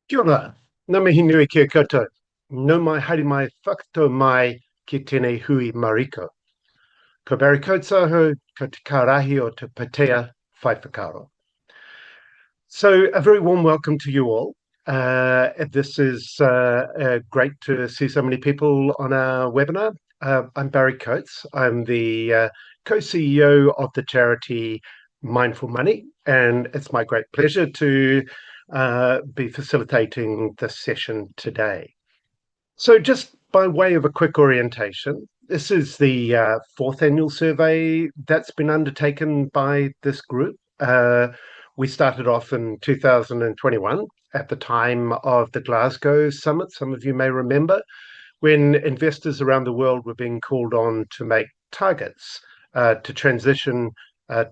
Kia ora, ngā mihi nui kia koutou. No mai haere mai whakato mai ki tēnei hui mariko. Ko Barry Koutsaho, ko te karahi o te patea whai whakaro. So a very warm welcome to you all. This is great to see so many people on our webinar. I'm Barry Coates. I'm the co-CEO of the charity Mindful Money, and it's my great pleasure to be facilitating this session today. So just by way of a quick orientation, this is the fourth annual survey that's been undertaken by this group. We started off in 2021 at the time of the Glasgow summit, some of you may remember, when investors around the world were being called on to make targets to transition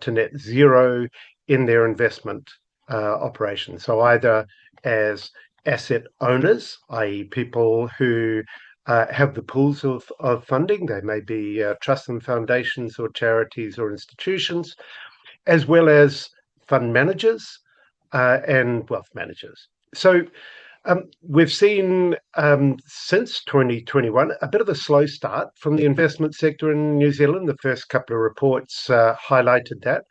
to net zero in their investment operations. So either as asset owners, i.e. people who have the pools of funding, they may be trusts and foundations or charities or institutions, as well as fund managers and wealth managers. So we've seen since 2021 a bit of a slow start from the investment sector in New Zealand. The first couple of reports highlighted that.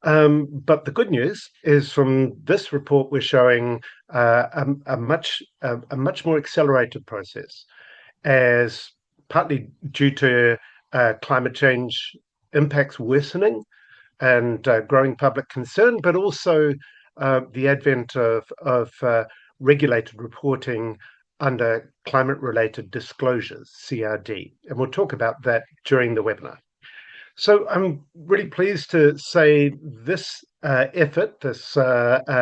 But the good news is from this report, we're showing a much more accelerated process, as partly due to climate change impacts worsening and growing public concern, but also the advent of regulated reporting under climate-related disclosures, CRD. And we'll talk about that during the webinar. So I'm really pleased to say this effort, this survey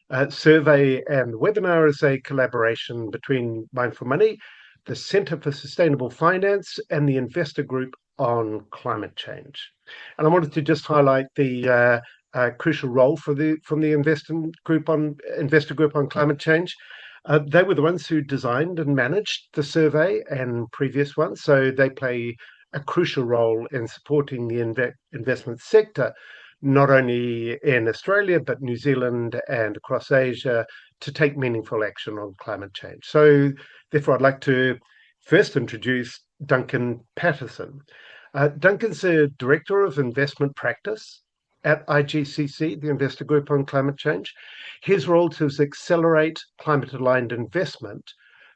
and webinar is a collaboration between Mindful Money, the Centre for Sustainable Finance, and the Investor Group on Climate Change. And I wanted to just highlight the crucial role from the Investor Group on Climate Change. They were the ones who designed and managed the survey and previous ones, so they play a crucial role in supporting the investment sector, not only in Australia, but New Zealand and across Asia, to take meaningful action on climate change. So therefore, I'd like to first introduce Duncan Paterson. Duncan's a Director of Investment Practice at IGCC, the Investor Group on Climate Change. His role is to accelerate climate-aligned investment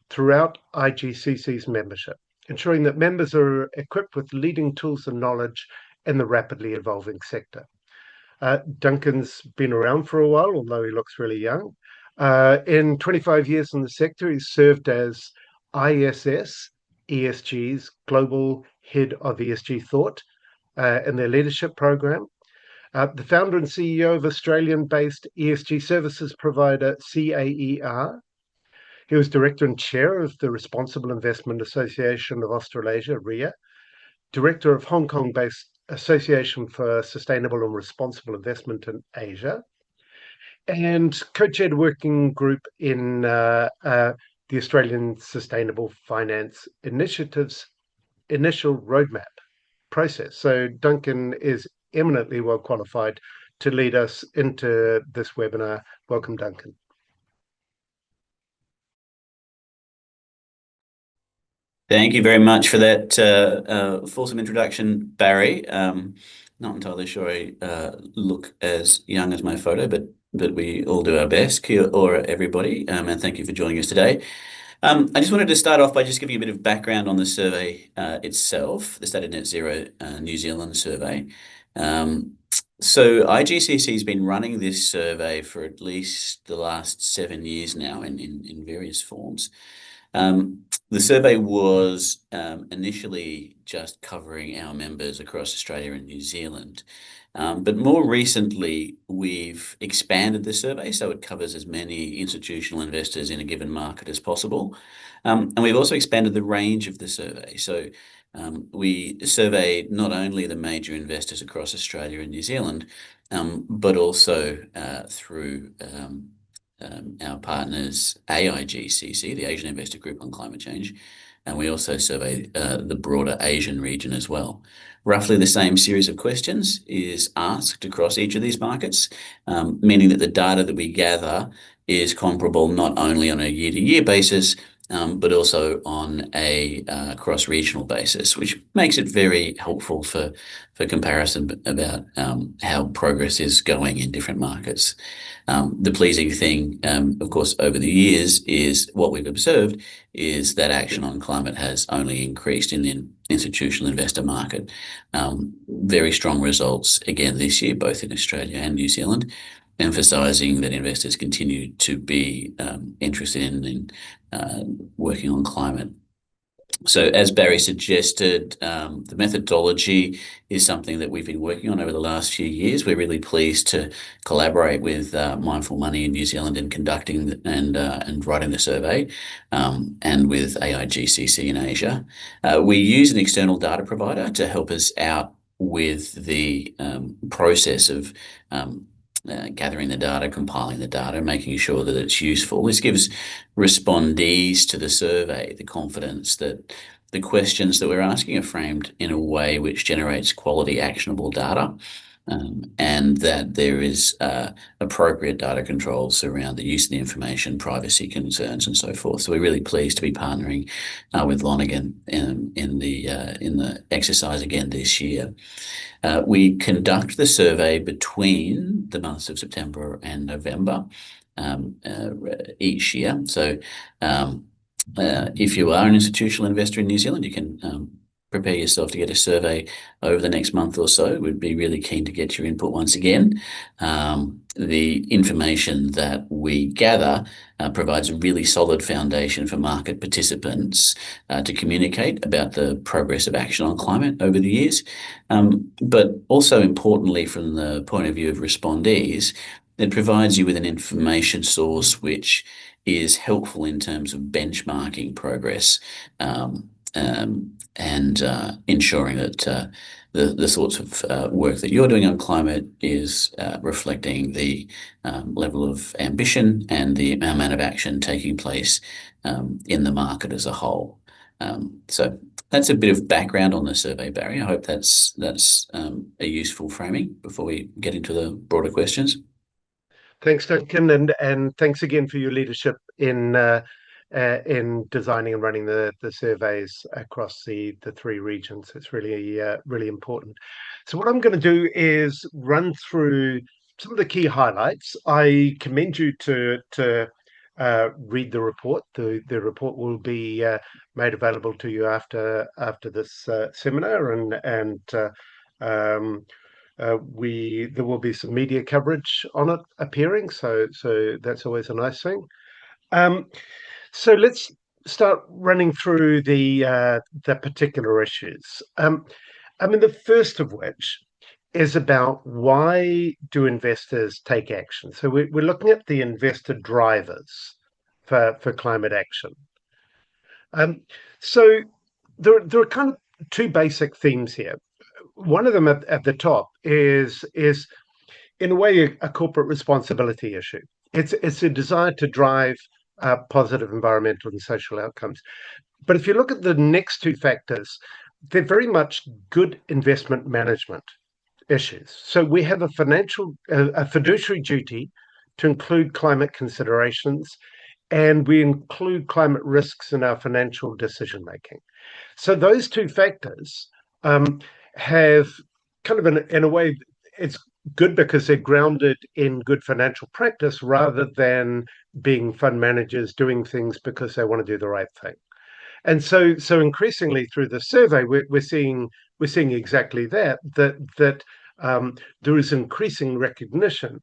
throughout IGCC's membership, ensuring that members are equipped with leading tools and knowledge in the rapidly evolving sector. Duncan's been around for a while, although he looks really young. In 25 years in the sector, he's served as ISS ESG's Global Head of ESG Thought in their leadership program. The founder and CEO of Australian-based ESG services provider CAER. He was director and chair of the Responsible Investment Association of Australasia, RIA, director of Hong Kong-based Association for Sustainable and Responsible Investment in Asia, and co-chaired a working group in the Australian Sustainable Finance Initiative's initial roadmap process. So Duncan is eminently well qualified to lead us into this webinar. Welcome, Duncan. Thank you very much for that fulsome introduction, Barry. Not entirely sure I look as young as my photo, but we all do our best. Kia ora, everybody, and thank you for joining us today. I just wanted to start off by just giving you a bit of background on the survey itself, the State of Net Zero New Zealand survey. So IGCC has been running this survey for at least the last 7 years now in various forms. The survey was initially just covering our members across Australia and New Zealand. But more recently, we've expanded the survey so it covers as many institutional investors in a given market as possible. And we've also expanded the range of the survey. So we survey not only the major investors across Australia and New Zealand, but also through our partners, AIGCC, the Asian Investor Group on Climate Change, and we also survey the broader Asian region as well. Roughly the same series of questions is asked across each of these markets, meaning that the data that we gather is comparable not only on a year-to-year basis, but also on a cross-regional basis, which makes it very helpful for comparison about how progress is going in different markets. The pleasing thing, of course, over the years is what we've observed is that action on climate has only increased in the institutional investor market. Very strong results again this year, both in Australia and New Zealand, emphasising that investors continue to be interested in working on climate. So as Barry suggested, the methodology is something that we've been working on over the last few years. We're really pleased to collaborate with Mindful Money in New Zealand in conducting and writing the survey, and with AIGCC in Asia. We use an external data provider to help us out with the process of gathering the data, compiling the data, making sure that it's useful. This gives respondees to the survey the confidence that the questions that we're asking are framed in a way which generates quality, actionable data, and that there is appropriate data controls around the use of the information, privacy concerns, and so forth. So we're really pleased to be partnering with Lonergan in the exercise again this year. We conduct the survey between the months of September and November each year. So if you are an institutional investor in New Zealand, you can prepare yourself to get a survey over the next month or so. We'd be really keen to get your input once again. The information that we gather provides a really solid foundation for market participants to communicate about the progress of action on climate over the years. But also importantly, from the point of view of respondees, it provides you with an information source which is helpful in terms of benchmarking progress, and ensuring that the sorts of work that you're doing on climate is reflecting the level of ambition and the amount of action taking place in the market as a whole. So that's a bit of background on the survey, Barry. I hope that's a useful framing before we get into the broader questions. Thanks, Duncan, and thanks again for your leadership in designing and running the surveys across the three regions. It's really important. So what I'm going to do is run through some of the key highlights. I commend you to read the report. The report will be made available to you after this seminar, and there will be some media coverage on it appearing. So that's always a nice thing. So let's start running through the particular issues. I mean, the first of which is about why do investors take action? So we're looking at the investor drivers for climate action. So there are kind of two basic themes here. One of them at the top is in a way a corporate responsibility issue. It's a desire to drive positive environmental and social outcomes. But if you look at the next two factors, they're very much good investment management issues. So we have a fiduciary duty to include climate considerations, and we include climate risks in our financial decision making. So those two factors have kind of in a way, it's good because they're grounded in good financial practice rather than being fund managers doing things because they want to do the right thing. And so increasingly through the survey, we're seeing exactly that there is increasing recognition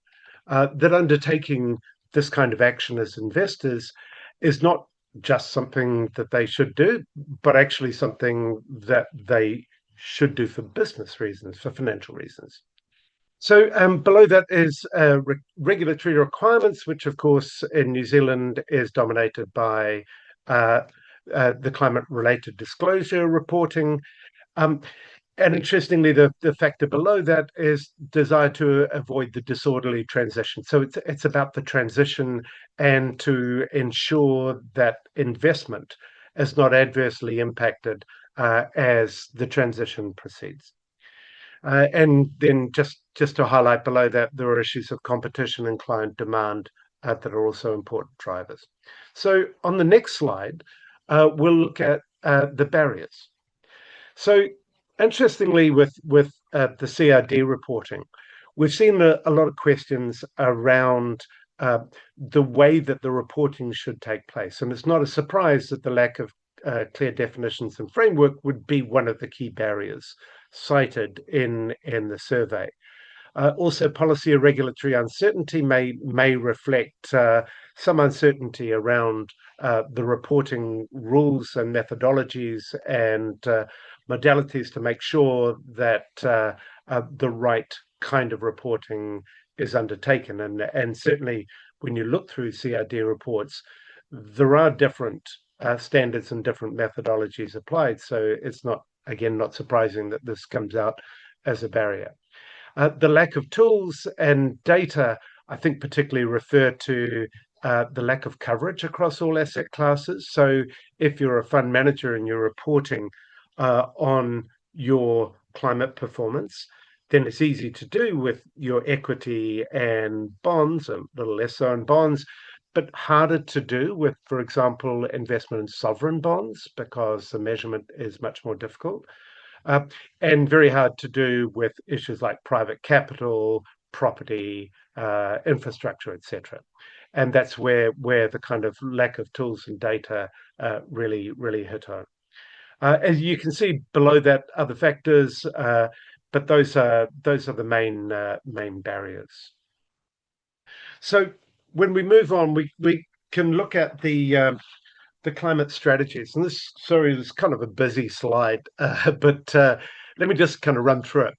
that undertaking this kind of action as investors is not just something that they should do, but actually something that they should do for business reasons, for financial reasons. So below that is regulatory requirements, which of course in New Zealand is dominated by the climate-related disclosure reporting. And interestingly, the factor below that is desire to avoid the disorderly transition. So it's about the transition and to ensure that investment is not adversely impacted as the transition proceeds. And then just to highlight below that, there are issues of competition and client demand that are also important drivers. So on the next slide, we'll look at the barriers. So interestingly, with the CRD reporting, we've seen a lot of questions around the way that the reporting should take place. And it's not a surprise that the lack of clear definitions and framework would be one of the key barriers cited in the survey. Also, policy or regulatory uncertainty may reflect some uncertainty around the reporting rules and methodologies and modalities to make sure that the right kind of reporting is undertaken. And certainly, when you look through CRD reports, there are different standards and different methodologies applied. So it's not, again, not surprising that this comes out as a barrier. The lack of tools and data, I think, particularly refer to the lack of coverage across all asset classes. So if you're a fund manager and you're reporting on your climate performance, then it's easy to do with your equity and bonds, a little less so in bonds, but harder to do with, for example, investment in sovereign bonds because the measurement is much more difficult. And very hard to do with issues like private capital, property, infrastructure, etc. And that's where the kind of lack of tools and data really hit home. As you can see below that, other factors, but those are the main barriers. So when we move on, we can look at the climate strategies. And this is kind of a busy slide, but let me just kind of run through it.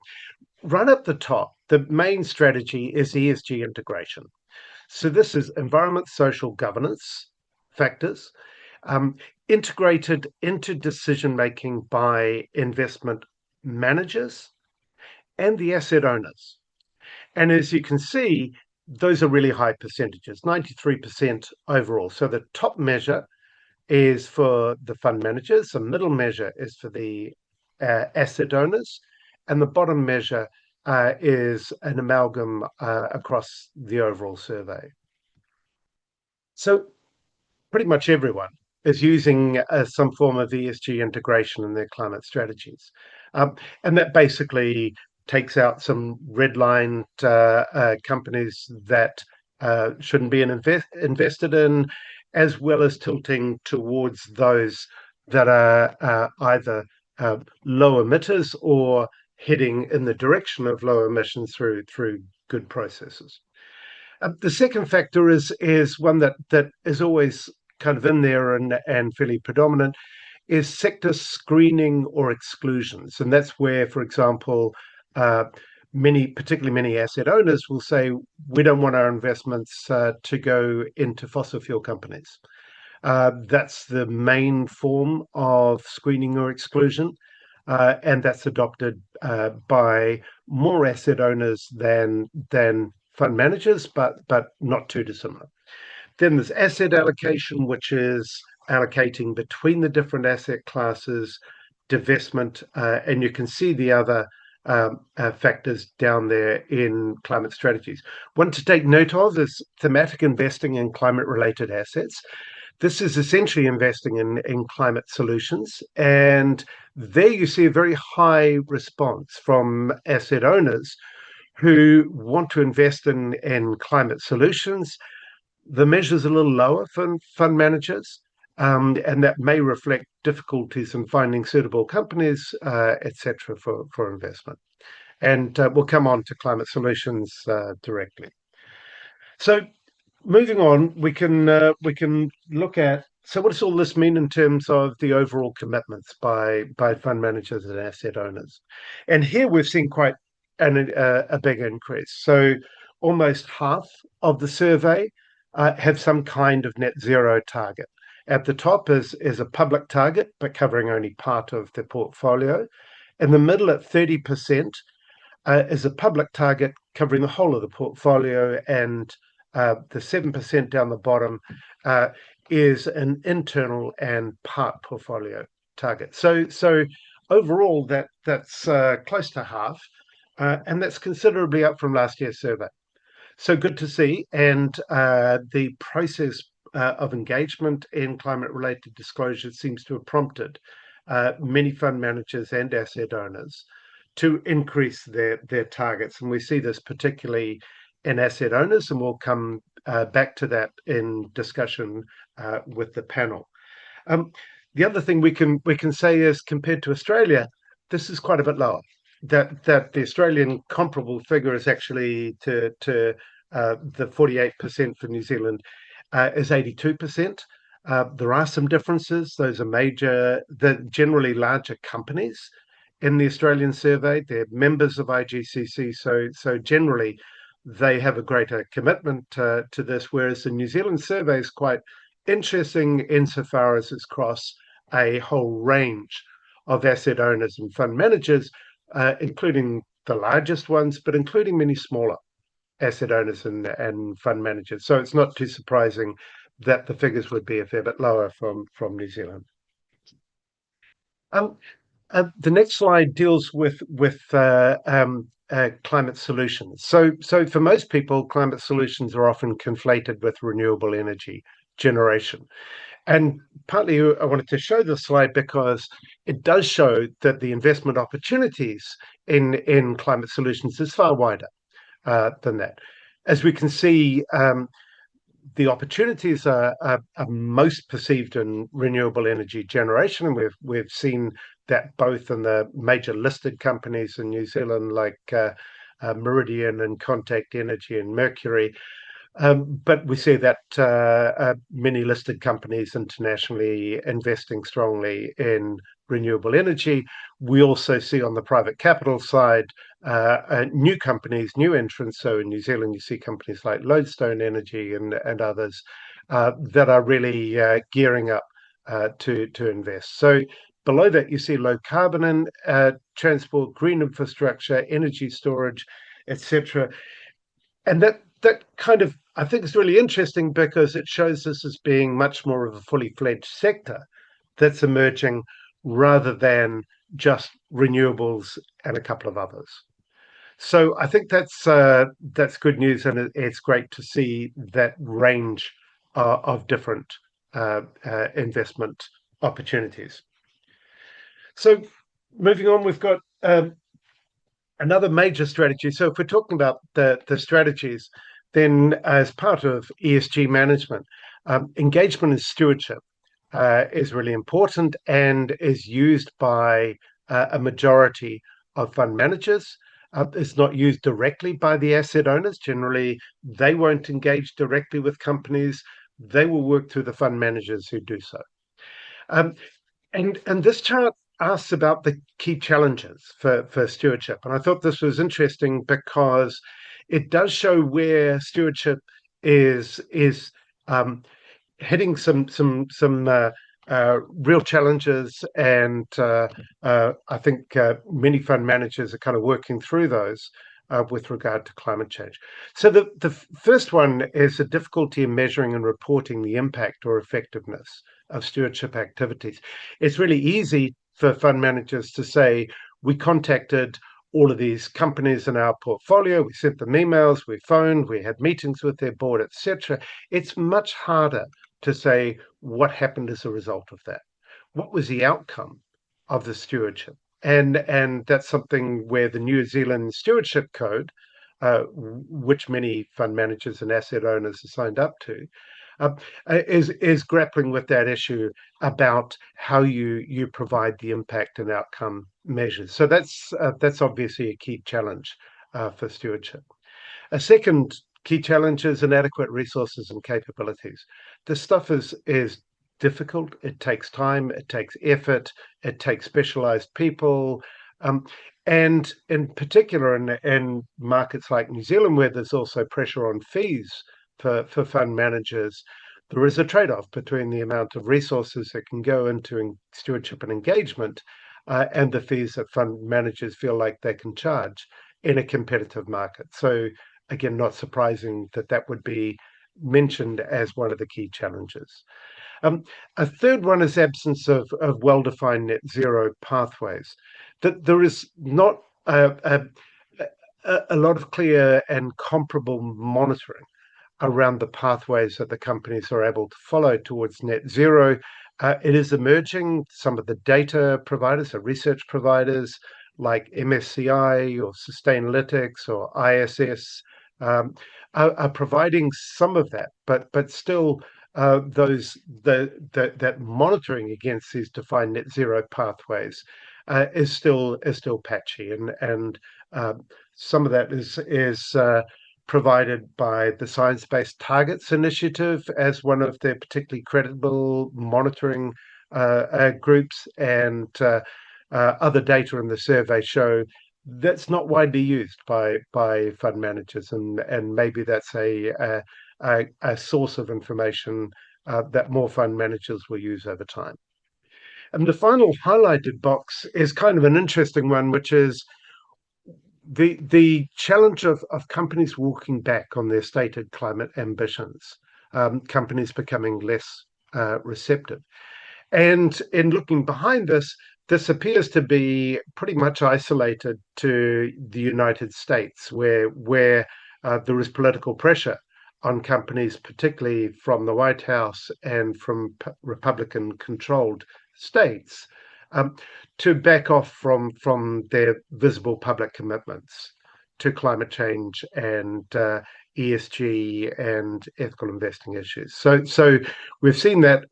Right up the top, the main strategy is ESG integration. So this is environment, social governance factors, integrated into decision-making by investment managers and the asset owners. And as you can see, those are really high percentages, 93% overall. So the top measure is for the fund managers, the middle measure is for the asset owners, and the bottom measure is an amalgam across the overall survey. So pretty much everyone is using some form of ESG integration in their climate strategies. And that basically takes out some red-lined companies that shouldn't be invested in, as well as tilting towards those that are either low emitters or heading in the direction of low emissions through good processes. The second factor is one that is always kind of in there and fairly predominant, is sector screening or exclusions. And that's where, for example, particularly many asset owners will say, we don't want our investments to go into fossil fuel companies. That's the main form of screening or exclusion, and that's adopted by more asset owners than fund managers, but not too dissimilar. Then there's asset allocation, which is allocating between the different asset classes, divestment, and you can see the other factors down there in climate strategies. One to take note of is thematic investing in climate-related assets. This is essentially investing in climate solutions, and there you see a very high response from asset owners who want to invest in climate solutions. The measure's a little lower for fund managers, and that may reflect difficulties in finding suitable companies, etc., for investment. And we'll come on to climate solutions directly. So moving on, we can look at, so what does all this mean in terms of the overall commitments by fund managers and asset owners? And here we've seen quite a big increase. So almost half of the survey have some kind of net zero target. At the top is a public target, but covering only part of the portfolio. In the middle at 30% is a public target covering the whole of the portfolio, and the 7% down the bottom is an internal and part portfolio target. So overall, that's close to half, and that's considerably up from last year's survey. So good to see. And the process of engagement in climate-related disclosure seems to have prompted many fund managers and asset owners to increase their targets. And we see this particularly in asset owners, and we'll come back to that in discussion with the panel. The other thing we can say is, compared to Australia, this is quite a bit lower. That the Australian comparable figure is actually to the 48% for New Zealand is 82%. There are some differences. Those are major, the generally larger companies in the Australian survey. They're members of IGCC, so generally they have a greater commitment to this, whereas the New Zealand survey is quite interesting insofar as it's across a whole range of asset owners and fund managers, including the largest ones, but including many smaller asset owners and fund managers. So it's not too surprising that the figures would be a fair bit lower from New Zealand. The next slide deals with climate solutions. So for most people, climate solutions are often conflated with renewable energy generation. And partly I wanted to show this slide because it does show that the investment opportunities in climate solutions is far wider than that. As we can see, the opportunities are most perceived in renewable energy generation, and we've seen that both in the major listed companies in New Zealand like Meridian and Contact Energy and Mercury. But we see that many listed companies internationally investing strongly in renewable energy. We also see on the private capital side new companies, new entrants. So in New Zealand, you see companies like Lodestone Energy and others that are really gearing up to invest. So below that, you see low carbon transport, green infrastructure, energy storage, etc. And that kind of, I think, is really interesting because it shows this as being much more of a fully fledged sector that's emerging rather than just renewables and a couple of others. So I think that's good news, and it's great to see that range of different investment opportunities. So moving on, we've got another major strategy. So if we're talking about the strategies, then as part of ESG management, engagement and stewardship is really important and is used by a majority of fund managers. It's not used directly by the asset owners. Generally, they won't engage directly with companies. They will work through the fund managers who do so. And this chart asks about the key challenges for stewardship. And I thought this was interesting because it does show where stewardship is hitting some real challenges, and I think many fund managers are kind of working through those with regard to climate change. So the first one is the difficulty in measuring and reporting the impact or effectiveness of stewardship activities. It's really easy for fund managers to say, we contacted all of these companies in our portfolio, we sent them emails, we phoned, we had meetings with their board, etc. It's much harder to say what happened as a result of that. What was the outcome of the stewardship? And that's something where the New Zealand Stewardship Code, which many fund managers and asset owners are signed up to, is grappling with that issue about how you provide the impact and outcome measures. So that's obviously a key challenge for stewardship. A second key challenge is inadequate resources and capabilities. This stuff is difficult. It takes time. It takes effort. It takes specialized people. And in particular, in markets like New Zealand, where there's also pressure on fees for fund managers, there is a trade-off between the amount of resources that can go into stewardship and engagement and the fees that fund managers feel like they can charge in a competitive market. So again, not surprising that would be mentioned as one of the key challenges. A third one is absence of well-defined net zero pathways. That there is not a lot of clear and comparable monitoring around the pathways that the companies are able to follow towards net zero. It is emerging. Some of the data providers, the research providers like MSCI or Sustainalytics or ISS, are providing some of that, but still that monitoring against these defined net zero pathways is still patchy, and some of that is provided by the Science Based Targets Initiative as one of their particularly credible monitoring groups, and other data in the survey show that's not widely used by fund managers, and maybe that's a source of information that more fund managers will use over time. And the final highlighted box is kind of an interesting one, which is the challenge of companies walking back on their stated climate ambitions, companies becoming less receptive. And in looking behind this appears to be pretty much isolated to the United States, where there is political pressure on companies, particularly from the White House and from Republican-controlled states, to back off from their visible public commitments to climate change and ESG and ethical investing issues. So we've seen it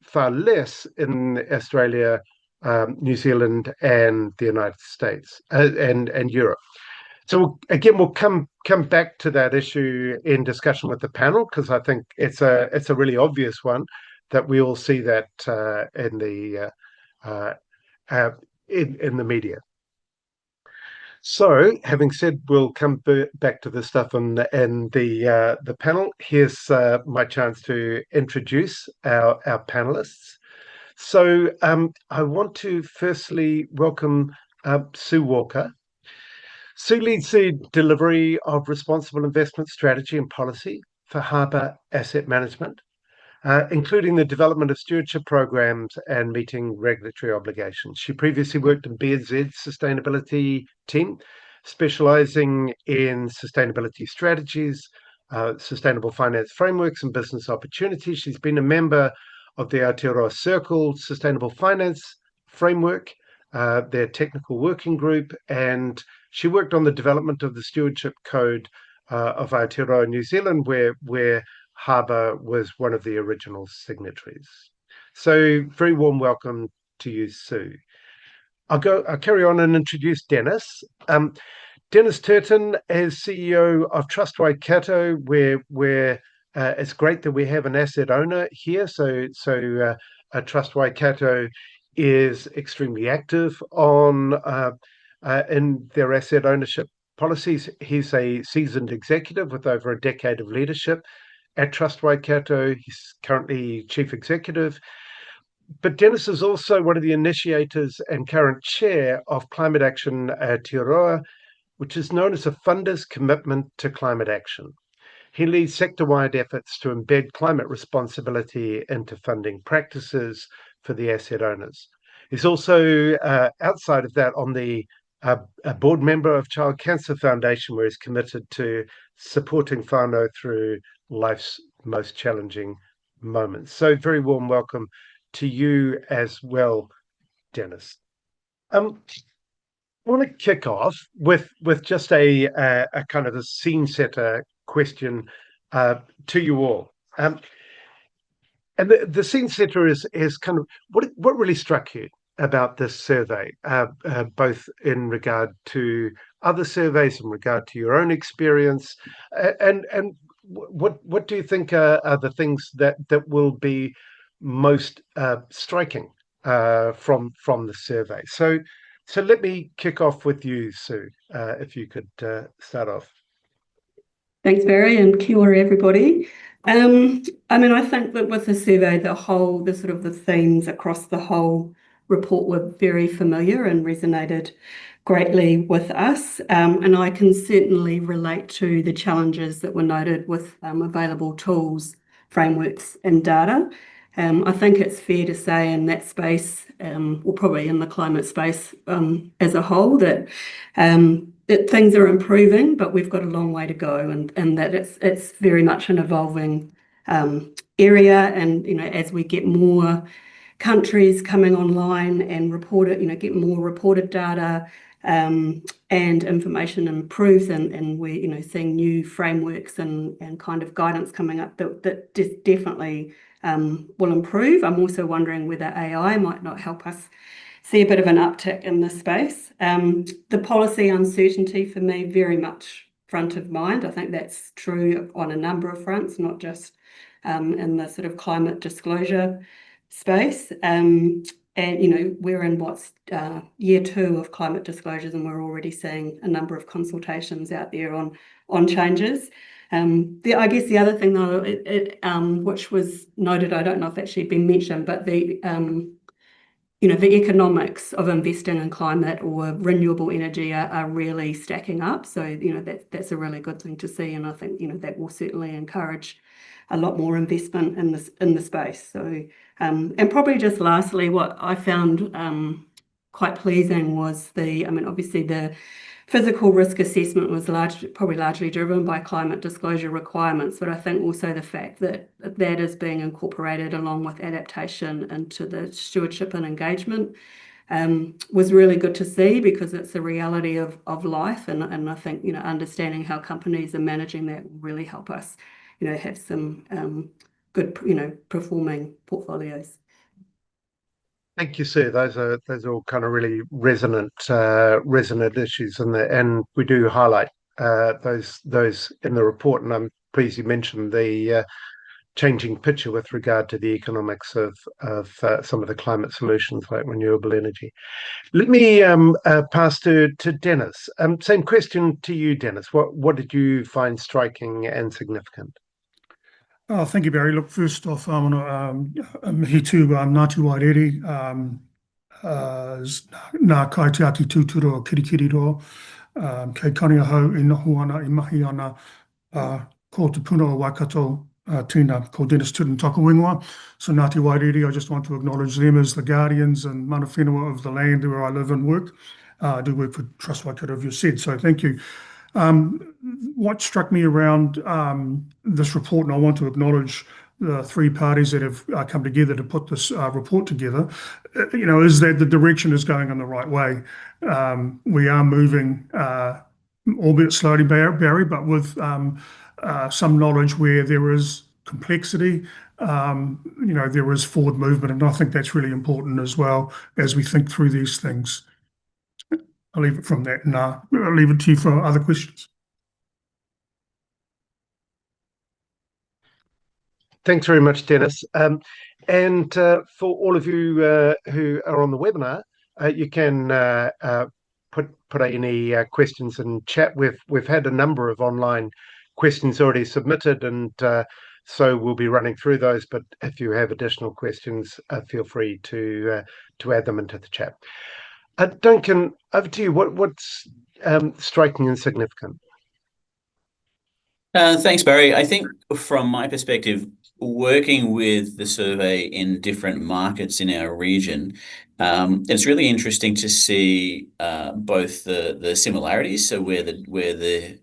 far less in Australia, New Zealand, and the United States, and Europe. So again, we'll come back to that issue in discussion with the panel, because I think it's a really obvious one that we all see that in the media. So, having said, we'll come back to this stuff in the panel. Here's my chance to introduce our panelists. So, I want to firstly welcome Sue Walker. Sue leads the delivery of responsible investment strategy and policy for Harbour Asset Management, including the development of stewardship programs and meeting regulatory obligations. She previously worked in BNZ's sustainability team, specialising in sustainability strategies, sustainable finance frameworks and business opportunities. She's been a member of the Aotearoa Circle Sustainable Finance Framework, their technical working group, and she worked on the development of the Stewardship Code of Aotearoa, New Zealand, where Harbour was one of the original signatories. So very warm welcome to you, Sue. I'll carry on and introduce Dennis. Dennis Turton is CEO of Trust Waikato, where it's great that we have an asset owner here. So Trust Waikato is extremely active on in their asset ownership policies. He's a seasoned executive with over a decade of leadership at Trust Waikato. He's currently chief executive. But Dennis is also one of the initiators and current chair of Climate Action Aotearoa, which is known as a funder's commitment to climate action. He leads sector-wide efforts to embed climate responsibility into funding practices for the asset owners. He's also, outside of that, on the a board member of Child Cancer Foundation, where he's committed to supporting whānau through life's most challenging moments. So very warm welcome to you as well, Dennis. I want to kick off with just a kind of a scene setter question to you all. And the scene setter is kind of what really struck you about this survey, both in regard to other surveys, in regard to your own experience, and what do you think are the things that will be most striking from the survey? So let me kick off with you, Sue, if you could start off. Thanks, Barry, and kia ora, everybody. I mean, I think that with the survey, the themes across the whole report were very familiar and resonated greatly with us. And I can certainly relate to the challenges that were noted with available tools, frameworks, and data. I think it's fair to say in that space, or probably in the climate space as a whole, that things are improving, but we've got a long way to go, and that it's very much an evolving area. And as we get more countries coming online and report it, get more reported data, and information improves, and we're seeing new frameworks and kind of guidance coming up that definitely will improve. I'm also wondering whether AI might not help us see a bit of an uptick in this space. The policy uncertainty for me very much front of mind. I think that's true on a number of fronts, not just in the sort of climate disclosure space. And we're in what's year 2 of climate disclosures, and we're already seeing a number of consultations out there on changes. I guess the other thing though, which was noted, I don't know if that's actually been mentioned, but the economics of investing in climate or renewable energy are really stacking up. So that's a really good thing to see, and I think that will certainly encourage a lot more investment in the space. So and probably just lastly, what I found quite pleasing was obviously the physical risk assessment was probably largely driven by climate disclosure requirements, but I think also the fact that that is being incorporated along with adaptation into the stewardship and engagement was really good to see, because it's a reality of life, and I think understanding how companies are managing that will really help us have some good performing portfolios. Thank you, Sue. Those are all kind of really resonant issues, and we do highlight those in the report. And I'm pleased you mentioned the changing picture with regard to the economics of some of the climate solutions like renewable energy. Let me pass to Dennis. Same question to you, Dennis. What did you find striking and significant? Oh, thank you, Barry. Look, first off, I want to mihi tū Ngāti Wairere, nā kai te ati tūturo o kirikiri roa, kei kania hau e noho ana e mahi ana ko te puna o Waikato, tēnā, ko Dennis Turton tōku ingoa. So Ngāti Wairere, I just want to acknowledge them as the guardians and mana whenua of the land where I live and work. I do work for Trust Waikato, as you said, so thank you. What struck me around this report, and I want to acknowledge the 3 parties that have come together to put this report together, is that the direction is going in the right way. We are moving, albeit slowly, Barry, but with some knowledge where there is complexity, there is forward movement, and I think that's really important as well as we think through these things. I'll leave it from that, and I'll leave it to you for other questions. Thanks very much, Dennis. And for all of you who are on the webinar, you can put any questions in chat. We've had a number of online questions already submitted, and so we'll be running through those. But if you have additional questions, feel free to add them into the chat. Duncan, over to you. What's striking and significant? Thanks, Barry. I think from my perspective, working with the survey in different markets in our region, it's really interesting to see both the similarities, so where the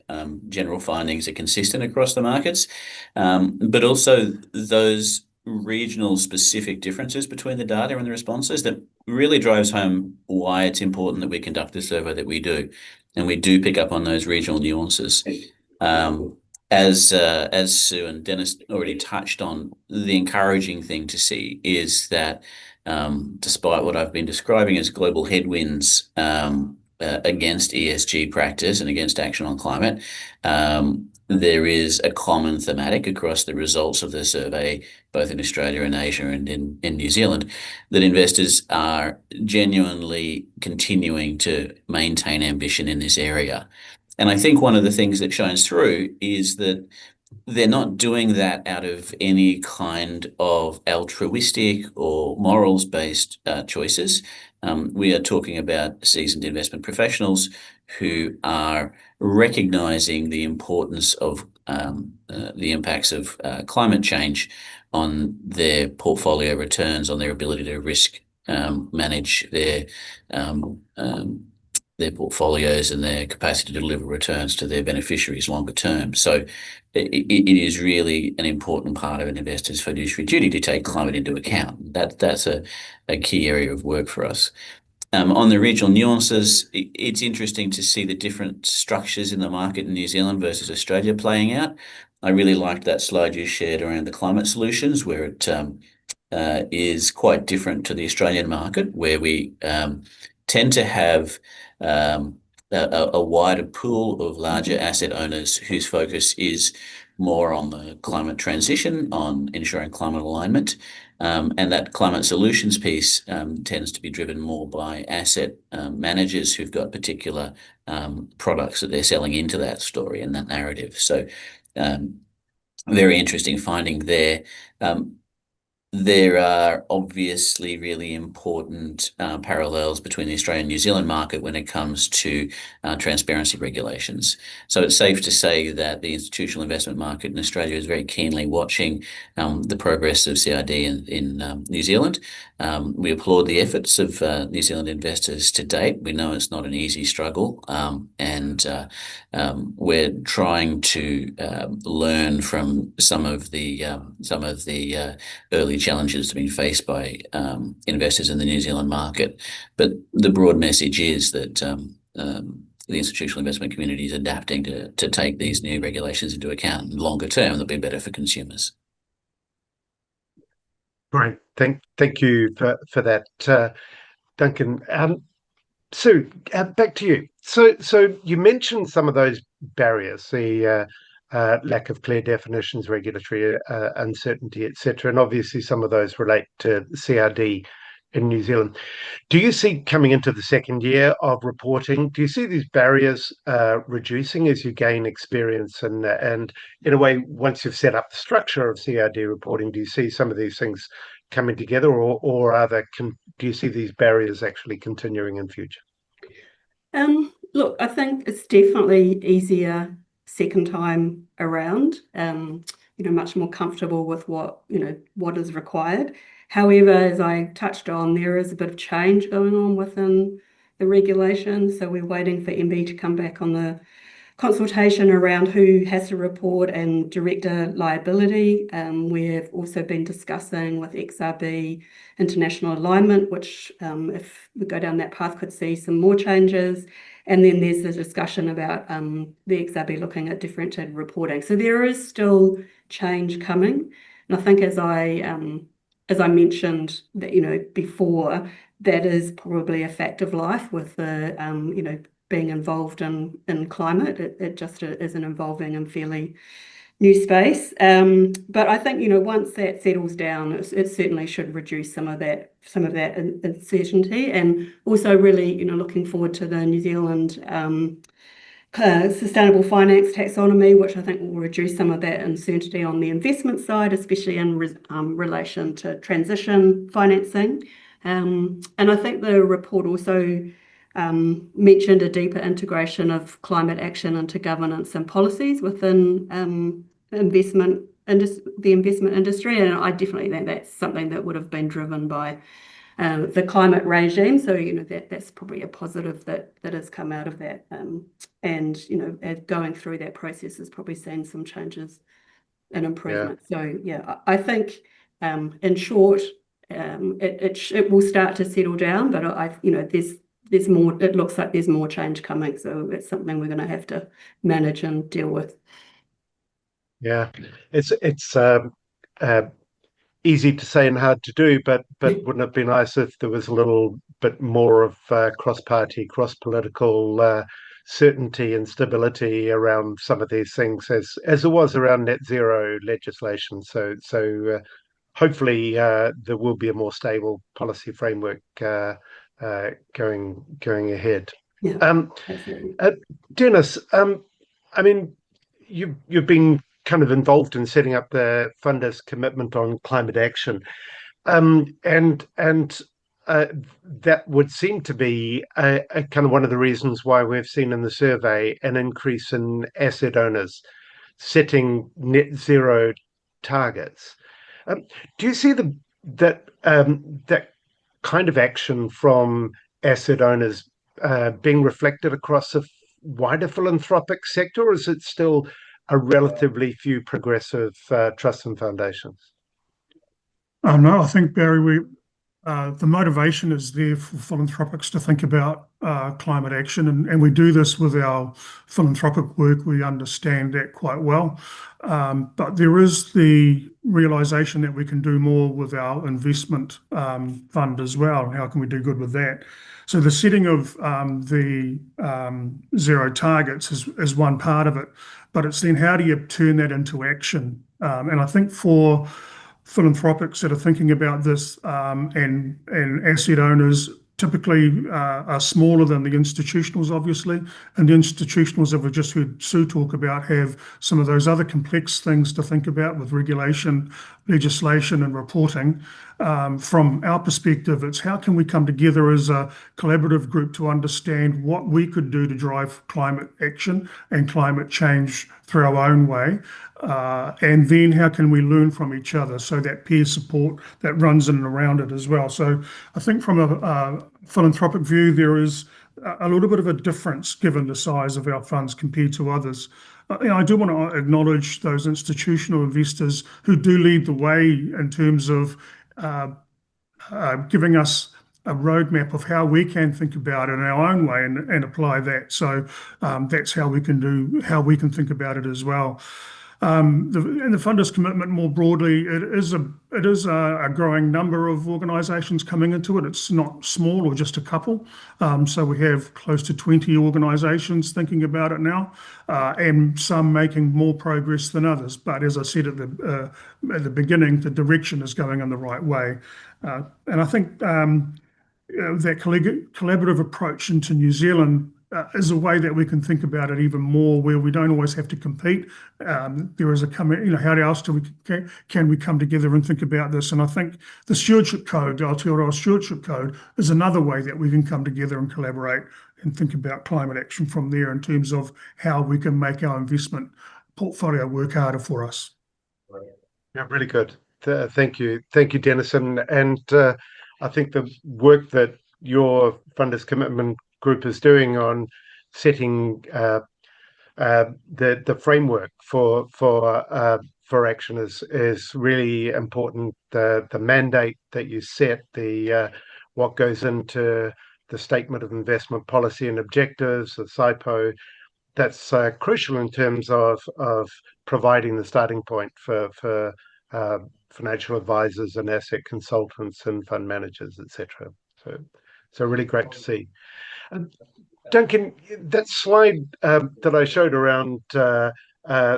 general findings are consistent across the markets, but also those regional specific differences between the data and the responses that really drives home why it's important that we conduct the survey that we do, and we do pick up on those regional nuances. As Sue and Dennis already touched on, the encouraging thing to see is that despite what I've been describing as global headwinds against ESG practice and against action on climate, there is a common thematic across the results of the survey, both in Australia and Asia and in New Zealand, that investors are genuinely continuing to maintain ambition in this area. And I think one of the things that shines through is that they're not doing that out of any kind of altruistic or morals-based choices. We are talking about seasoned investment professionals who are recognizing the importance of the impacts of climate change on their portfolio returns, on their ability to risk manage their their portfolios and their capacity to deliver returns to their beneficiaries longer term. So it is really an important part of an investor's fiduciary duty to take climate into account. That's a key area of work for us. On the regional nuances, it's interesting to see the different structures in the market in New Zealand versus Australia playing out. I really liked that slide you shared around the climate solutions, where it is quite different to the Australian market, where we tend to have a wider pool of larger asset owners whose focus is more on the climate transition, on ensuring climate alignment. And that climate solutions piece tends to be driven more by asset managers who've got particular products that they're selling into that story and that narrative. So very interesting finding there. There are obviously really important parallels between the Australian and New Zealand market when it comes to transparency regulations. So it's safe to say that the institutional investment market in Australia is very keenly watching the progress of CRD in New Zealand. We applaud the efforts of New Zealand investors to date. We know it's not an easy struggle, and we're trying to learn from some of the early challenges that have been faced by investors in the New Zealand market. But the broad message is that the institutional investment community is adapting to take these new regulations into account. Longer term, they'll be better for consumers. Great. Thank you for that, Duncan. Sue, back to you. So you mentioned some of those barriers, the lack of clear definitions, regulatory uncertainty, etc. And obviously some of those relate to CRD in New Zealand. Do you see, coming into the second year of reporting, do you see these barriers reducing as you gain experience? And in a way, once you've set up the structure of CRD reporting, do you see some of these things coming together, or do you see these barriers actually continuing in future? Look, I think it's definitely easier second time around, much more comfortable with what is required. However, as I touched on, there is a bit of change going on within the regulations. So we're waiting for MB to come back on the consultation around who has to report and director liability. We've also been discussing with XRB international alignment, which if we go down that path could see some more changes. And then there's the discussion about the XRB looking at differentiated reporting. So there is still change coming. And I think as I mentioned that, before, that is probably a fact of life with the, being involved in climate. It just is an evolving and fairly new space. But I think, once that settles down, it certainly should reduce some of that uncertainty. And also really, looking forward to the New Zealand sustainable finance taxonomy, which I think will reduce some of that uncertainty on the investment side, especially in relation to transition financing. And I think the report also mentioned a deeper integration of climate action into governance and policies within the investment industry, and I definitely think that's something that would have been driven by the climate regime. So that's probably a positive that has come out of that, and going through that process has probably seen some changes and improvement. Yeah. So I think in short, it will start to settle down, but there's more. It looks like there's more change coming, so it's something we're going to have to manage and deal with. Yeah, it's easy to say and hard to do, but wouldn't it be nice if there was a little bit more of cross-party, cross-political certainty and stability around some of these things, as it was around net zero legislation. So hopefully there will be a more stable policy framework going ahead. Yeah, Dennis, I mean, you've been kind of involved in setting up the funders' commitment on climate action, and that would seem to be a kind of one of the reasons why we've seen in the survey an increase in asset owners setting net zero targets. Do you see that kind of action from asset owners being reflected across a wider philanthropic sector, or is it still a relatively few progressive trusts and foundations? No, I think, Barry, the motivation is there for philanthropics to think about climate action, and we do this with our philanthropic work. We understand that quite well. But there is the realization that we can do more with our investment fund as well. How can we do good with that? So the setting of the zero targets is one part of it, but it's then how do you turn that into action? And I think for philanthropics that are thinking about this, and asset owners typically are smaller than the institutionals, obviously, and the institutionals that we've just heard Sue talk about have some of those other complex things to think about with regulation, legislation, and reporting. From our perspective, it's how can we come together as a collaborative group to understand what we could do to drive climate action and climate change through our own way. And then how can we learn from each other, so that peer support that runs in and around it as well. So I think from a philanthropic view, there is a little bit of a difference given the size of our funds compared to others. I do want to acknowledge those institutional investors who do lead the way in terms of giving us a roadmap of how we can think about it in our own way and apply that. So that's how we can think about it as well. And the funders' commitment more broadly, it is a growing number of organisations coming into it. It's not small or just a couple. So we have close to 20 organisations thinking about it now, and some making more progress than others. But as I said at the beginning, the direction is going in the right way. And I think that collaborative approach into New Zealand is a way that we can think about it even more, where we don't always have to compete. There is how else can we come together and think about this? And I think the Stewardship Code, the Aotearoa Stewardship Code, is another way that we can come together and collaborate and think about climate action from there in terms of how we can make our investment portfolio work harder for us. Yeah, really good. Thank you, Denison. And I think the work that your funders' commitment group is doing on setting the framework for action is really important. The mandate that you set, what goes into the statement of investment policy and objectives, the SIPO, that's crucial in terms of providing the starting point for financial advisors and asset consultants and fund managers, etc. So really great to see. Duncan, that slide that I showed around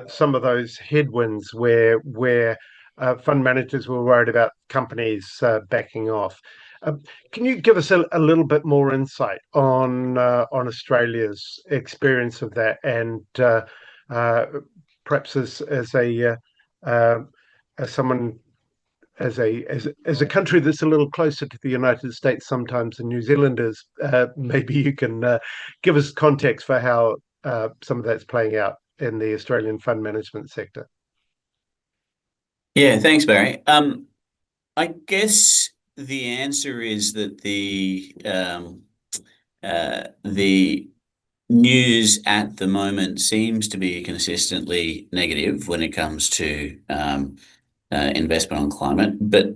some of those headwinds where fund managers were worried about companies backing off. Can you give us a little bit more insight on Australia's experience of that, and perhaps as a country that's a little closer to the United States sometimes than New Zealand is, maybe you can give us context for how some of that's playing out in the Australian fund management sector. Yeah, thanks, Barry. I guess the answer is that the news at the moment seems to be consistently negative when it comes to investment on climate, but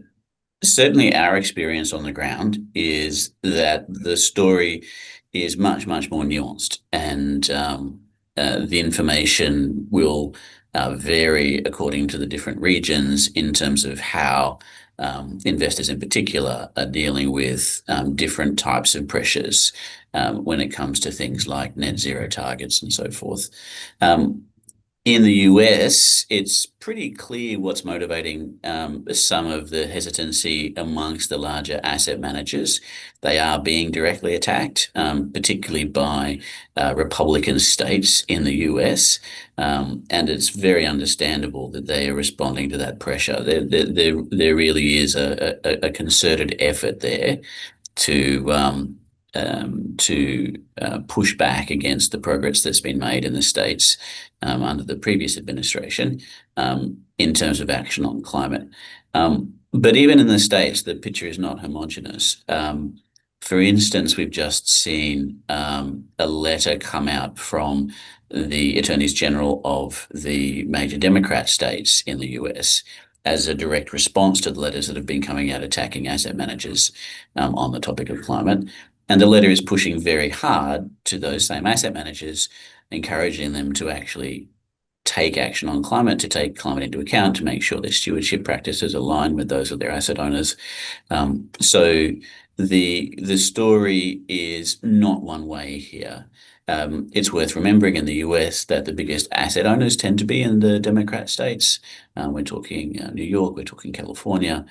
certainly our experience on the ground is that the story is much, much more nuanced, and the information will vary according to the different regions in terms of how investors in particular are dealing with different types of pressures when it comes to things like net zero targets and so forth. In the US, it's pretty clear what's motivating some of the hesitancy amongst the larger asset managers. They are being directly attacked, particularly by Republican states in the US, and it's very understandable that they are responding to that pressure. There really is a concerted effort there to push back against the progress that's been made in the States under the previous administration in terms of action on climate. But even in the States, the picture is not homogenous. For instance, we've just seen a letter come out from the attorneys general of the major Democrat states in the US as a direct response to the letters that have been coming out attacking asset managers on the topic of climate. And the letter is pushing very hard to those same asset managers, encouraging them to actually take action on climate, to take climate into account, to make sure their stewardship practices align with those of their asset owners. So the story is not one way here. It's worth remembering in the US that the biggest asset owners tend to be in the Democrat states. We're talking New York, we're talking California,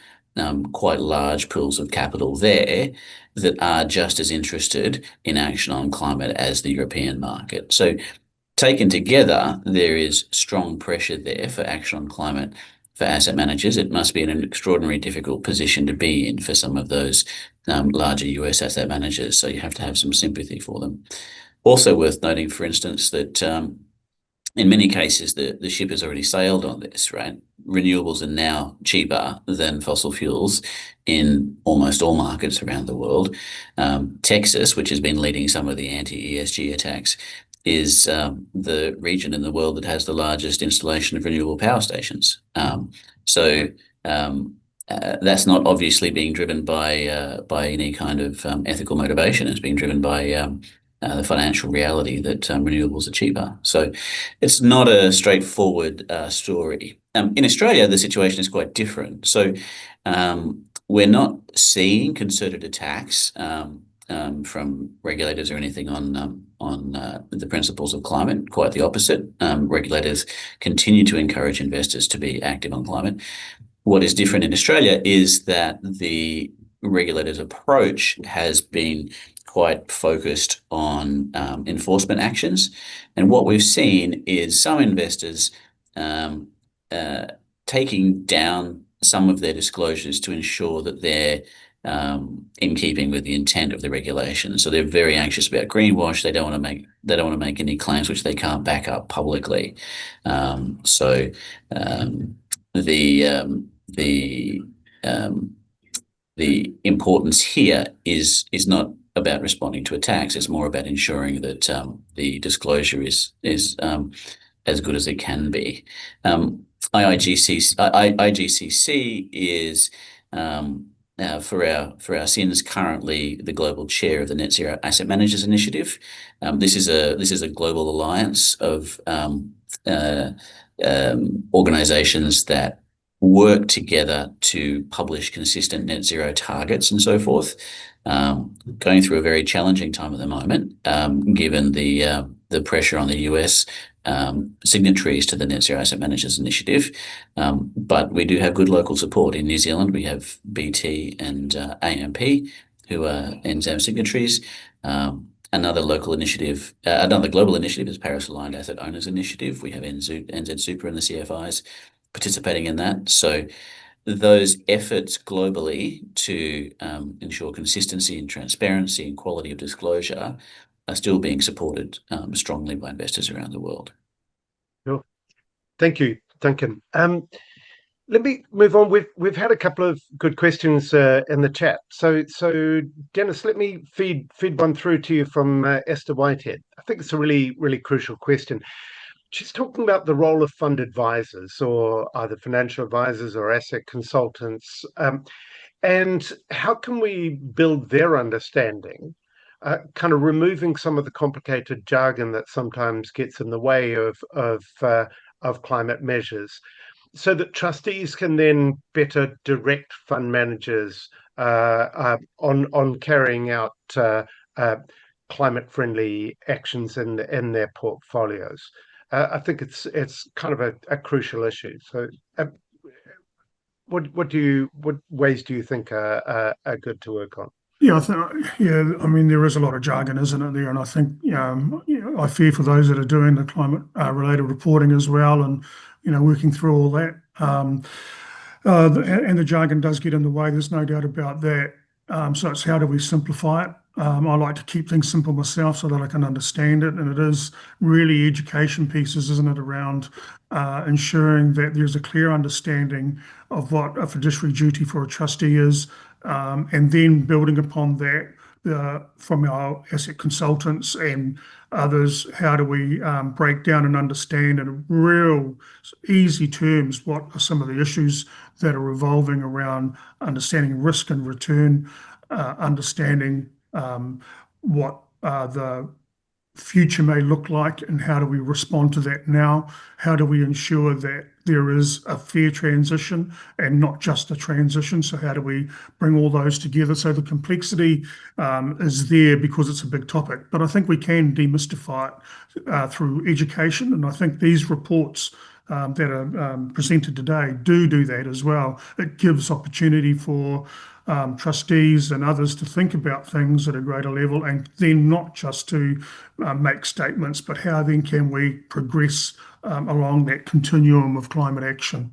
quite large pools of capital there that are just as interested in action on climate as the European market. So taken together, there is strong pressure there for action on climate for asset managers. It must be in an extraordinarily difficult position to be in for some of those larger US asset managers. So you have to have some sympathy for them. Also worth noting, for instance, that in many cases, the ship has already sailed on this, right? Renewables are now cheaper than fossil fuels in almost all markets around the world. Texas, which has been leading some of the anti-ESG attacks, is the region in the world that has the largest installation of renewable power stations. So that's not obviously being driven by any kind of ethical motivation. It's being driven by the financial reality that renewables are cheaper. So it's not a straightforward story. In Australia, the situation is quite different. So we're not seeing concerted attacks from regulators or anything on the principles of climate. Quite the opposite. Regulators continue to encourage investors to be active on climate. What is different in Australia is that the regulators' approach has been quite focused on enforcement actions. And what we've seen is some investors taking down some of their disclosures to ensure that they're in keeping with the intent of the regulation. So they're very anxious about greenwash. They don't want to make any claims which they can't back up publicly. So the importance here is not about responding to attacks. It's more about ensuring that the disclosure is as good as it can be. IGCC is for our sins currently the global chair of the Net Zero Asset Managers Initiative. This is a global alliance of organisations that work together to publish consistent net zero targets and so forth. Going through a very challenging time at the moment, given the pressure on the US signatories to the Net Zero Asset Managers Initiative. But we do have good local support. In New Zealand, we have BT and AMP, who are NZAM signatories. Another global initiative is Paris Aligned Asset Owners Initiative. We have NZ Super and the CFIs participating in that. So those efforts globally to ensure consistency and transparency and quality of disclosure are still being supported strongly by investors around the world. Sure. Thank you, Duncan. Let me move on. We've had a couple of good questions in the chat. So Dennis, let me feed one through to you from Esther Whitehead. I think it's a really crucial question. She's talking about the role of fund advisors, or either financial advisors or asset consultants, and how can we build their understanding, kind of removing some of the complicated jargon that sometimes gets in the way of climate measures, so that trustees can then better direct fund managers on carrying out climate-friendly actions in their portfolios. I think it's kind of a crucial issue. So, what ways do you think are good to work on? Yeah, I mean, there is a lot of jargon, isn't it, there? And I think, I fear for those that are doing the climate related reporting as well, and working through all that. And the jargon does get in the way. There's no doubt about that. So it's how do we simplify it? I like to keep things simple myself so that I can understand it. And it is really education pieces, isn't it, around ensuring that there's a clear understanding of what a fiduciary duty for a trustee is, and then building upon that, from our asset consultants and others, how do we break down and understand in real easy terms what are some of the issues that are revolving around understanding risk and return, understanding what the future may look like, and how do we respond to that now? How do we ensure that there is a fair transition and not just a transition? So how do we bring all those together? So the complexity is there because it's a big topic, but I think we can demystify it through education, and I think these reports that are presented today do that as well. It gives opportunity for trustees and others to think about things at a greater level, and then not just to make statements, but how then can we progress along that continuum of climate action.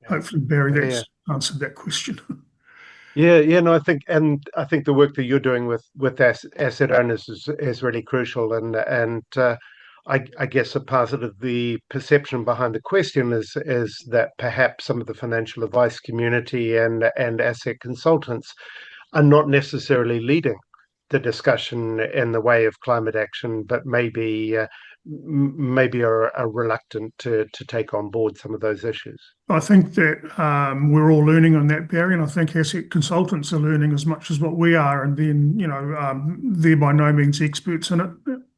Hopefully, Barry, that's answered that question. No, I think the work that you're doing with asset owners is really crucial, and I guess a part of the perception behind the question is that perhaps some of the financial advice community and asset consultants are not necessarily leading the discussion in the way of climate action, but maybe are reluctant to take on board some of those issues. I think that we're all learning on that, Barry, and I think asset consultants are learning as much as what we are, and then, they're by no means experts in it.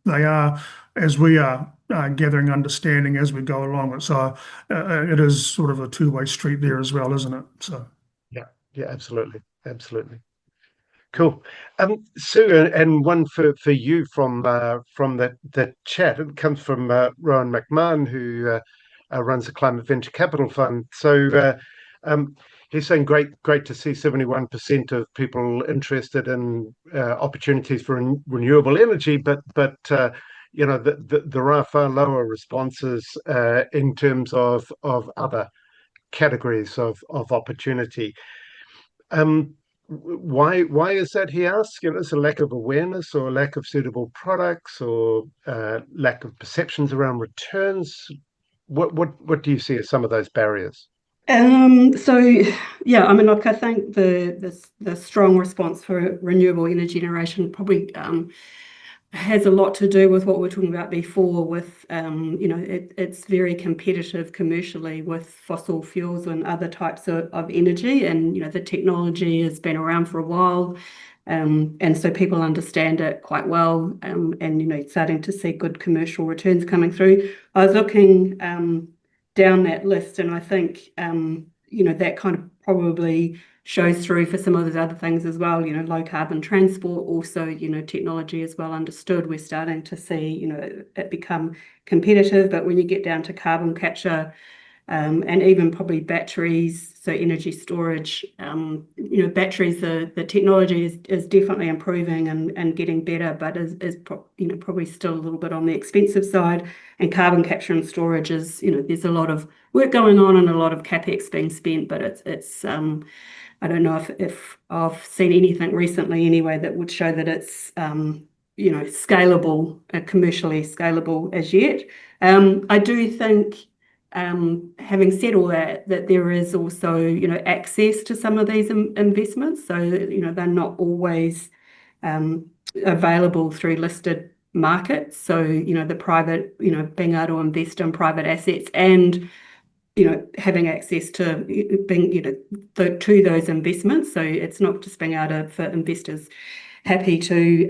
They are, as we are, gathering understanding as we go along. So it is sort of a two-way street there as well, isn't it? So yeah, absolutely. Cool. Sue, and one for you from the chat. It comes from Rowan McMahon, who runs the Climate Venture Capital Fund. So he's saying great to see 71% of people interested in opportunities for renewable energy, but there are far lower responses in terms of other categories of opportunity. Why is that, he asks? Is it a lack of awareness, or a lack of suitable products, or lack of perceptions around returns? What do you see as some of those barriers? So yeah, I mean, look, I think the strong response for renewable energy generation probably has a lot to do with what we were talking about before, with it's very competitive commercially with fossil fuels and other types of energy, and the technology has been around for a while, and so people understand it quite well, and starting to see good commercial returns coming through. I was looking down that list, and I think that kind of probably shows through for some of those other things as well. Low carbon transport, also technology is well understood. We're starting to see it become competitive, but when you get down to carbon capture, and even probably batteries, so energy storage, batteries, the technology is definitely improving and getting better, but is probably still a little bit on the expensive side. And carbon capture and storage is, there's a lot of work going on and a lot of capex being spent, but it's I don't know if I've seen anything recently anyway that would show that it's scalable, commercially scalable as yet. I do think, having said all that there is also access to some of these investments, so they're not always available through listed markets. So the private, being able to invest in private assets and having access to being to those investments. So it's not just being able to, for investors happy to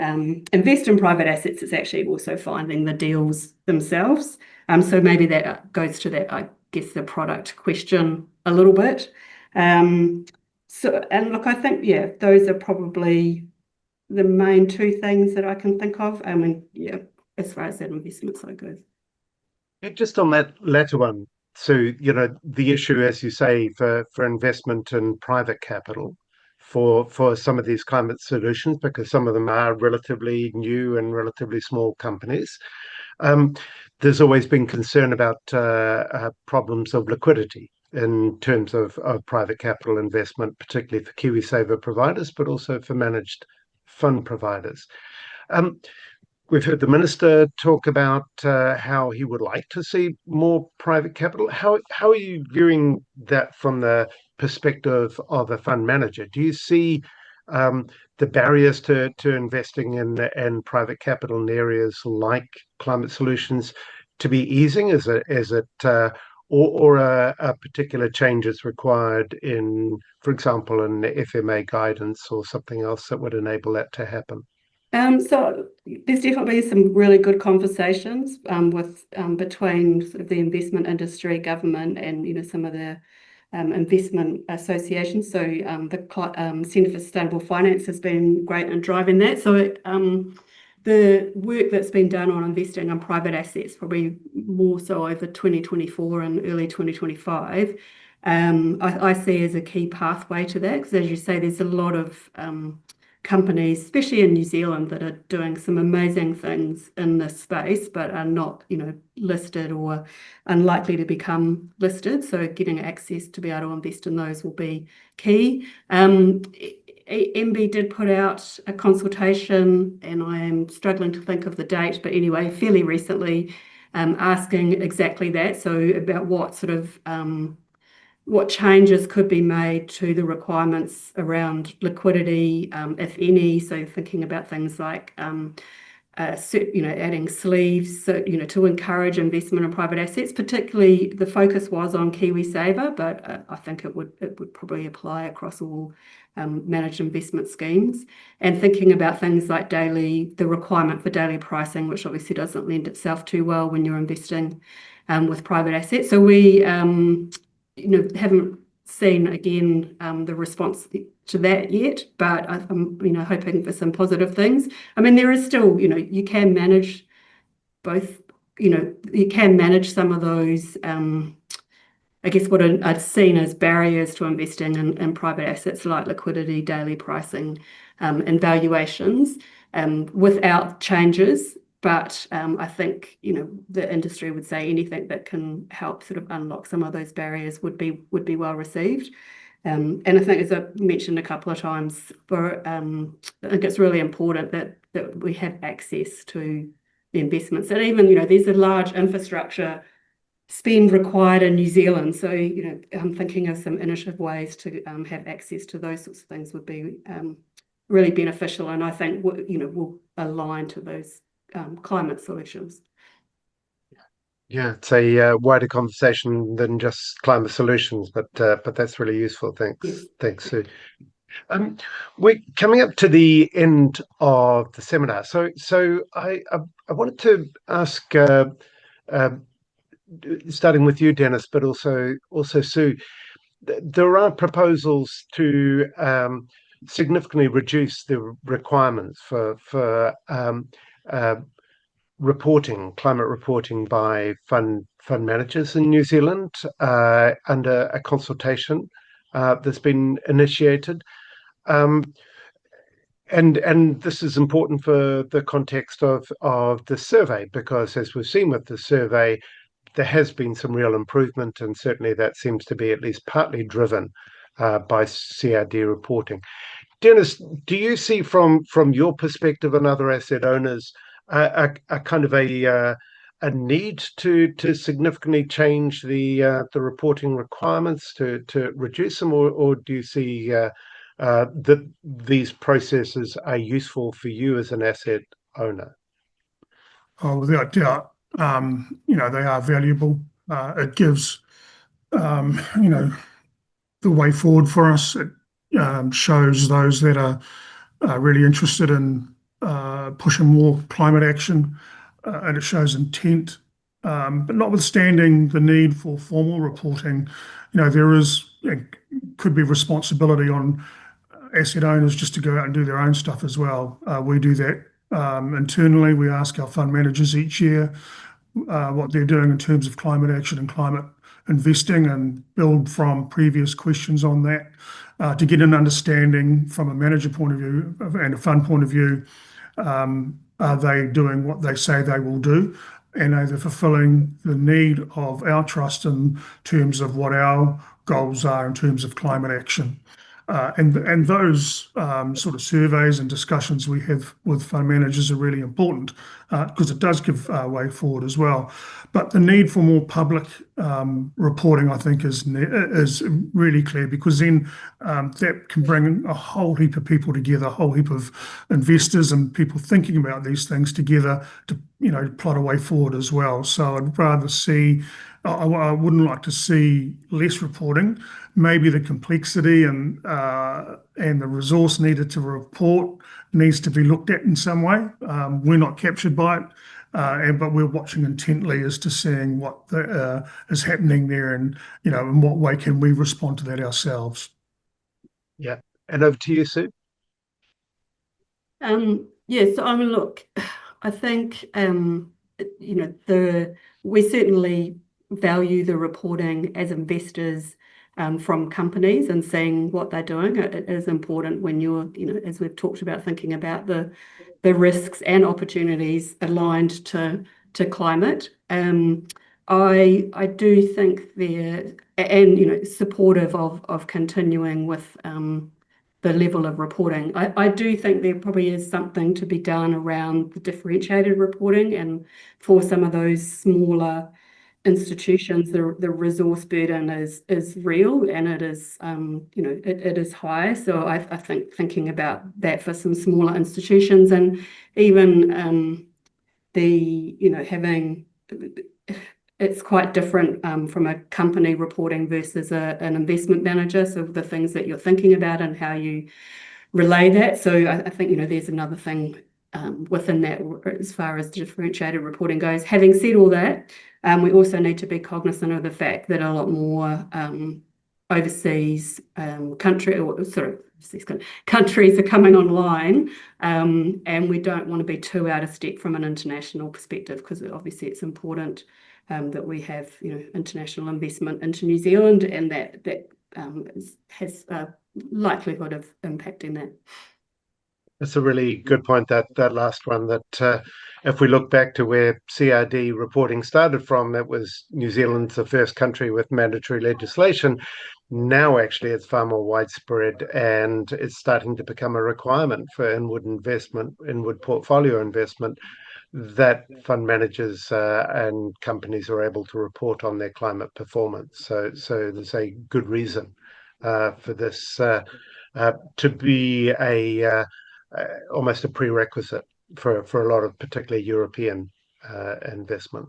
invest in private assets, it's actually also finding the deals themselves. So maybe that goes to that, I guess, the product question a little bit. So, and look, I think, those are probably the main two things that I can think of. I mean, as far as that investment side goes. Just on that latter one, so the issue, as you say, for investment in private capital for some of these climate solutions, because some of them are relatively new and relatively small companies. There's always been concern about problems of liquidity in terms of private capital investment, particularly for KiwiSaver providers, but also for managed fund providers. We've heard the Minister talk about how he would like to see more private capital. How are you viewing that from the perspective of a fund manager? Do you see the barriers to investing in private capital in areas like climate solutions to be easing? Is it or a particular change is required in, for example, in FMA guidance or something else that would enable that to happen? So there's definitely some really good conversations between sort of the investment industry, government, and some of the investment associations. So the Centre for Sustainable Finance has been great in driving that. So the work that's been done on investing in private assets, probably more so over 2024 and early 2025, I see as a key pathway to that, because as you say, there's a lot of companies, especially in New Zealand, that are doing some amazing things in this space, but are not, listed or unlikely to become listed. So getting access to be able to invest in those will be key. MB did put out a consultation, and I am struggling to think of the date, but anyway, fairly recently, asking exactly that. So about what sort of what changes could be made to the requirements around liquidity, if any. So thinking about things like, adding sleeves, so, to encourage investment in private assets. Particularly, the focus was on KiwiSaver, but I think it would probably apply across all managed investment schemes. And thinking about things like the requirement for daily pricing, which obviously doesn't lend itself too well when you're investing with private assets. So we haven't seen again the response to that yet, but I'm hoping for some positive things. I mean, there is still, you can manage both, you can manage some of those, I guess what I'd seen as barriers to investing in private assets like liquidity, daily pricing, and valuations without changes. But I think the industry would say anything that can help sort of unlock some of those barriers would be well received. And I think, as I mentioned a couple of times, I think it's really important that we have access to the investments. And even there's a large infrastructure spend required in New Zealand. So I'm thinking of some innovative ways to have access to those sorts of things would be really beneficial, and I think will align to those climate solutions. Yeah, it's a wider conversation than just climate solutions, but that's really useful. Thanks, Yes. Thanks, Sue. We're coming up to the end of the seminar, so I wanted to ask, starting with you, Dennis, but also Sue. There are proposals to significantly reduce the requirements for climate reporting by fund managers in New Zealand under a consultation that's been initiated. And this is important for the context of the survey, because as we've seen with the survey, there has been some real improvement, and certainly that seems to be at least partly driven by CRD reporting. Dennis, do you see from your perspective and other asset owners a kind of a need to significantly change the reporting requirements to reduce them, or do you see that these processes are useful for you as an asset owner? Oh, without doubt, they are valuable. It gives, the way forward for us. It shows those that are really interested in pushing more climate action, and it shows intent. But notwithstanding the need for formal reporting, could be responsibility on asset owners just to go out and do their own stuff as well. We do that internally. We ask our fund managers each year what they're doing in terms of climate action and climate investing, and build from previous questions on that to get an understanding from a manager point of view and a fund point of view. Are they doing what they say they will do? And are they fulfilling the need of our trust in terms of what our goals are in terms of climate action? And those sort of surveys and discussions we have with fund managers are really important because it does give a way forward as well. But the need for more public reporting, I think, is really clear, because then that can bring a whole heap of people together, a whole heap of investors and people thinking about these things together to, plot a way forward as well. So I'd rather see, I wouldn't like to see less reporting. Maybe the complexity and the resource needed to report needs to be looked at in some way. We're not captured by it. But we're watching intently as to seeing what is happening there, and in what way can we respond to that ourselves. Yeah, and over to you, Sue. Yes, I mean, look, I think we certainly value the reporting as investors from companies and seeing what they're doing. It is important when you're, as we've talked about, thinking about the risks and opportunities aligned to climate. I do think they're, and supportive of continuing with the level of reporting. I do think there probably is something to be done around the differentiated reporting, and for some of those smaller institutions, the resource burden is real, and it is it is high. So I think thinking about that for some smaller institutions, and even having, it's quite different from a company reporting versus an investment manager. So the things that you're thinking about and how you relay that. So I think there's another thing within that as far as differentiated reporting goes. Having said all that, we also need to be cognizant of the fact that a lot more overseas countries are coming online, and we don't want to be too out of step from an international perspective, because obviously it's important that we have international investment into New Zealand, and that has a likelihood of impacting that. That's a really good point, that last one, that if we look back to where CRD reporting started from, it was New Zealand's the first country with mandatory legislation. Now, actually, it's far more widespread, and it's starting to become a requirement for inward portfolio investment, that fund managers and companies are able to report on their climate performance. So there's a good reason for this to be almost a prerequisite for a lot of particularly European investment.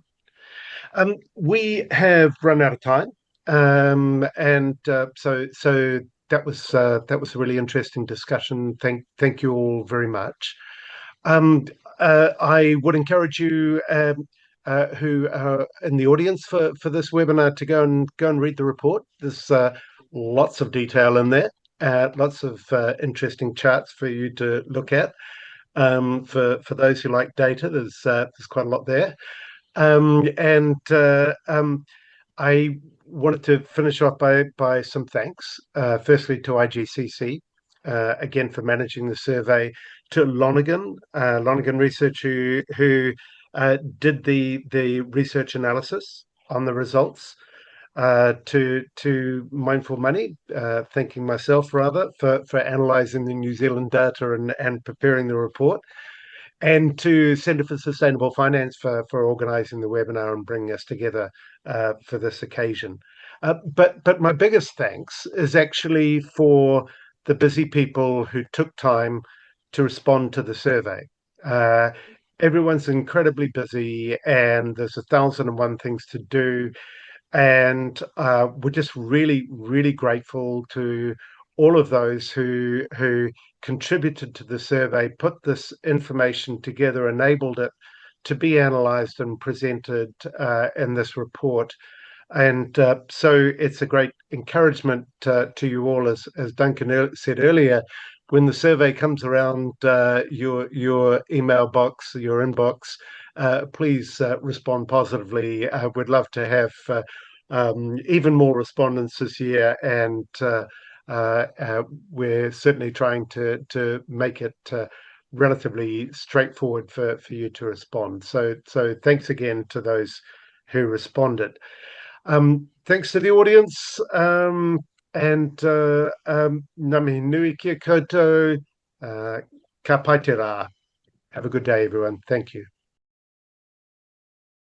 We have run out of time, and so that was a really interesting discussion. Thank you all very much. I would encourage you who are in the audience for this webinar to go and read the report. There's lots of detail in there. Lots of interesting charts for you to look at. For those who like data, there's quite a lot there. I wanted to finish off by some thanks. Firstly to IGCC, again for managing the survey, to Lonergan Research, who did the research analysis on the results. To Mindful Money, thanking myself rather for analysing the New Zealand data and preparing the report, and to Centre for Sustainable Finance for organising the webinar and bringing us together for this occasion. But my biggest thanks is actually for the busy people who took time to respond to the survey. Everyone's incredibly busy, and there's 1,001 things to do. And we're just really, really grateful to all of those who contributed to the survey, put this information together, enabled it to be analysed and presented in this report. And so it's a great encouragement to you all, as Duncan said earlier. When the survey comes around your email box, your inbox, please respond positively. We'd love to have even more respondents this year, and we're certainly trying to make it relatively straightforward for you to respond. So thanks again to those who responded. Thanks to the audience, and ngā nui kia koutou, ka Paterson. Have a good day, everyone. Thank you.